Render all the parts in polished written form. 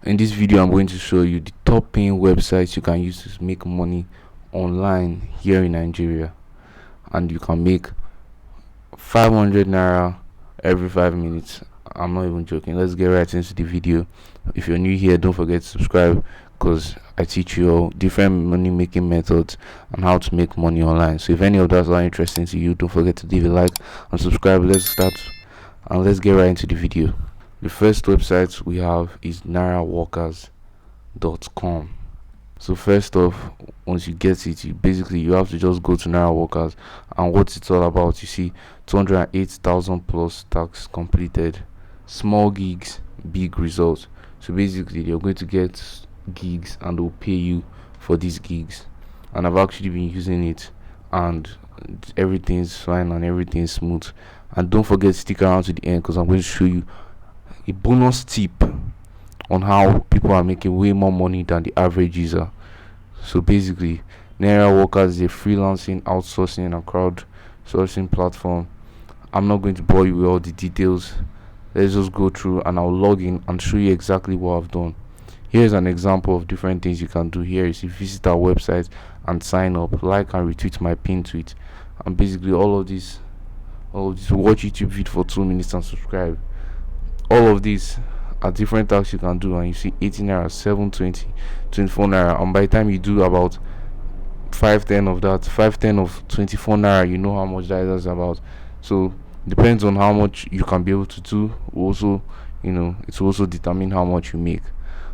In this video, I'm going to show you the top paying websites you can use to make money online here in Nigeria, and you can make 500 naira every 5 minutes. I'm not even joking. Let's get right into the video. If you're new here, don't forget to subscribe, because I teach you all different money making methods and how to make money online. So if any of those are interesting to you, don't forget to leave a like and subscribe. Let's start and let's get right into the video. The first website we have is nairaworkers.com. So first off, once you get it, you have to just go to Naira Workers, and what it's all about, you see 208,000 plus tasks completed, small gigs, big results. So basically you're going to get gigs and they'll pay you for these gigs, and I've actually been using it and everything's fine and everything's smooth. And don't forget to stick around to the end, because I'm going to show you a bonus tip on how people are making way more money than the average user. So basically, Naira Workers is a freelancing, outsourcing and crowdsourcing platform. I'm not going to bore you with all the details. Let's just go through and I'll log in and show you exactly what I've done. Here's an example of different things you can do. Here is you visit our website and sign up, like and retweet my pin tweet, and basically all of this, watch YouTube video for 2 minutes and subscribe. All of these are different tasks you can do, and you see 18 naira, 720, 24 naira, and by the time you do about 510 of that, 510 of 24 naira, you know how much that is about. So depends on how much you can be able to do. Also, it's also determine how much you make.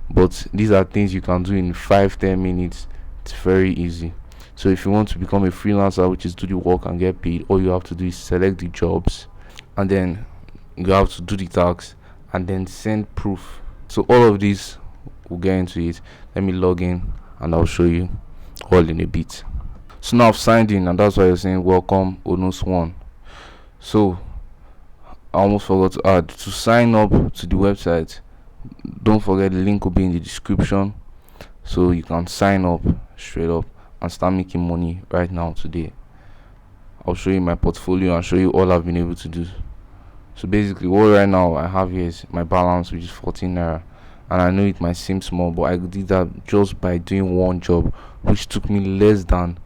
But these are things you can do in 5-10 minutes. It's very easy. So if you want to become a freelancer, which is do the work and get paid, all you have to do is select the jobs, and then you have to do the tasks and then send proof. So all of these, we'll get into it. Let me log in and I'll show you all in a bit. So now I've signed in, and that's why you're saying welcome Onus One. So I almost forgot to add, to sign up to the website, don't forget the link will be in the description, so you can sign up straight up and start making money right now today. I'll show you my portfolio and show you all I've been able to do. So basically what right now I have here is my balance, which is 14 naira, and I know it might seem small, but I did that just by doing one job, which took me less than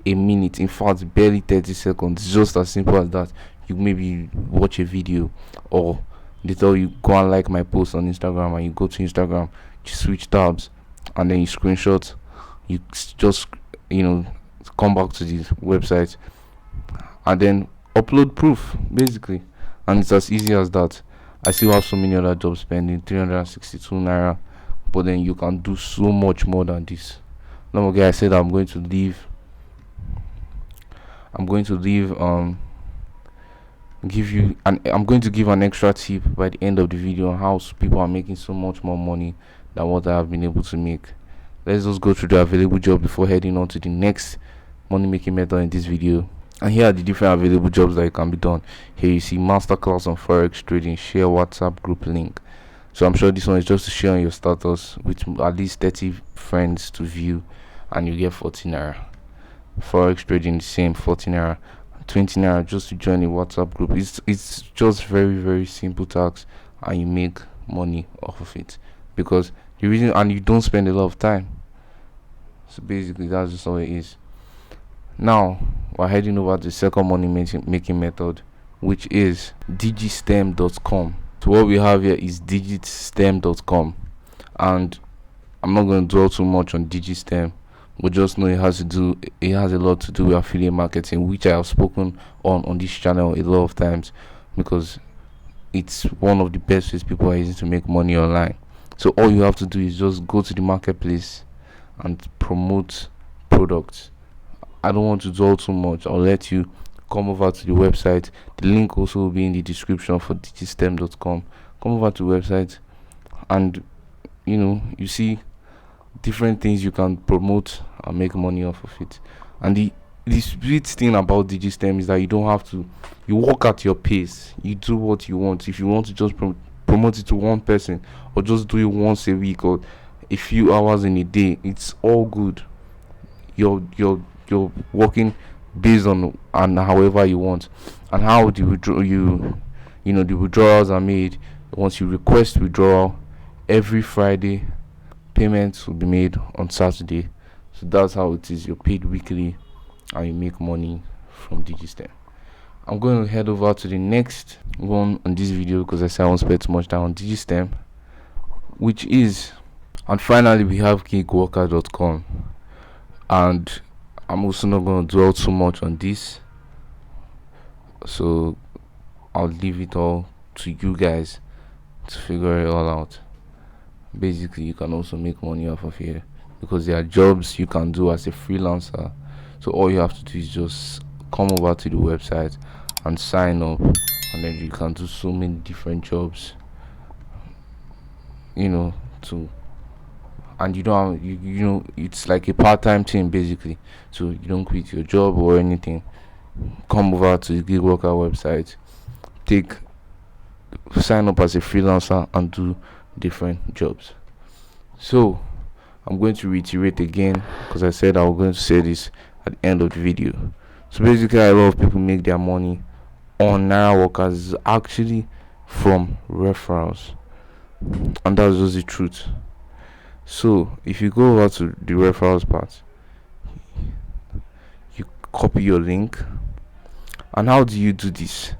a minute, in fact barely 30 seconds. It's just as simple as that. You maybe watch a video, or they tell you go and like my post on Instagram, and you go to Instagram, you switch tabs, and then you screenshot, you just come back to the website and then upload proof basically, and it's as easy as that. I still have so many other jobs pending, 362 naira, but then you can do so much more than this. Don't forget I said I'm going to leave I'm going to give an extra tip by the end of the video on how people are making so much more money than what I have been able to make. Let's just go through the available job before heading on to the next money making method in this video. And here are the different available jobs that can be done. Here you see masterclass on forex trading, share WhatsApp group link. So I'm sure this one is just to share on your status with at least 30 friends to view, and you get 14 naira. Forex trading, the same, 14 naira. 20 naira just to join a WhatsApp group. It's just very, very simple tasks, and you make money off of it, because the reason, and you don't spend a lot of time. So basically that's just how it is. Now we're heading over to the second money making method, which is digistem.com. So what we have here is digistem.com, and I'm not going to dwell too much on digistem, but just know it has a lot to do with affiliate marketing, which I have spoken on this channel a lot of times, because it's one of the best ways people are using to make money online. So all you have to do is just go to the marketplace and promote products. I don't want to dwell too much. I'll let you come over to the website. The link also will be in the description for digistem.com. Come over to the website, and you see different things you can promote and make money off of it. And the sweet thing about digistem is that you don't have to, you work at your pace, you do what you want. If you want to just promote it to one person, or just do it once a week or a few hours in a day, it's all good. You're working based on however you want. And how the the withdrawals are made. Once you request withdrawal, every Friday payments will be made on Saturday. So that's how it is. You're paid weekly and you make money from Digistem. I'm going to head over to the next one on this video because I said I won't spend too much time on Digistem, which is, and finally we have gigworker.com. And I'm also not going to dwell too much on this, so I'll leave it all to you guys to figure it all out. Basically, you can also make money off of here because there are jobs you can do as a freelancer. So all you have to do is just come over to the website and sign up, and then you can do so many different jobs, to, and you don't have, it's like a part-time thing basically. So you don't quit your job or anything. Come over to the gig worker website, sign up as a freelancer and do different jobs. So I'm going to reiterate again because I said I was going to say this at the end of the video. So basically, a lot of people make their money on Naira Workers actually from referrals, and that's just the truth. So if you go over to the referrals part, you copy your link. And how do you do this?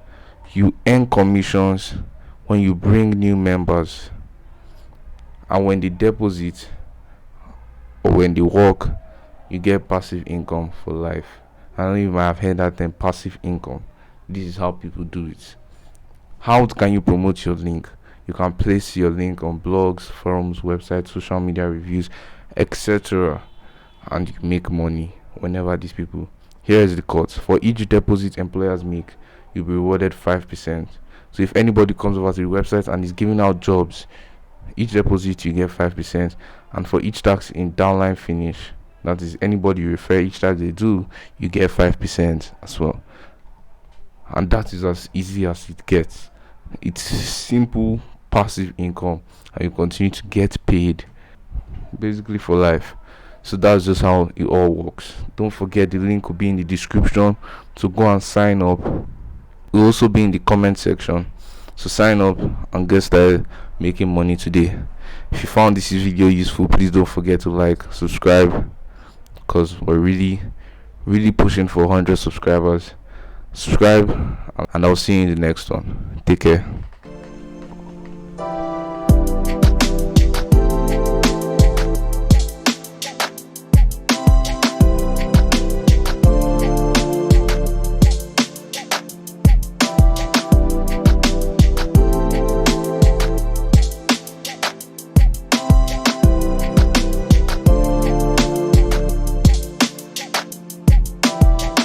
You earn commissions when you bring new members, and when they deposit or when they work, you get passive income for life. I don't know if you might have heard that term, passive income. This is how people do it. How can you promote your link? You can place your link on blogs, forums, websites, social media reviews, etc. And you make money whenever these people. Here is the cut. For each deposit employers make, you'll be rewarded 5%. So if anybody comes over to the website and is giving out jobs, each deposit you get 5%, and for each task in downline finish, that is anybody you refer, each task they do, you get 5% as well. And that is as easy as it gets. It's simple passive income, and you continue to get paid basically for life. So that's just how it all works. Don't forget, the link will be in the description, so go and sign up. It will also be in the comment section, so sign up and get started making money today. If you found this video useful, please don't forget to like, subscribe, because we're really pushing for 100 subscribers. Subscribe, and I'll see you in the next one. Take care.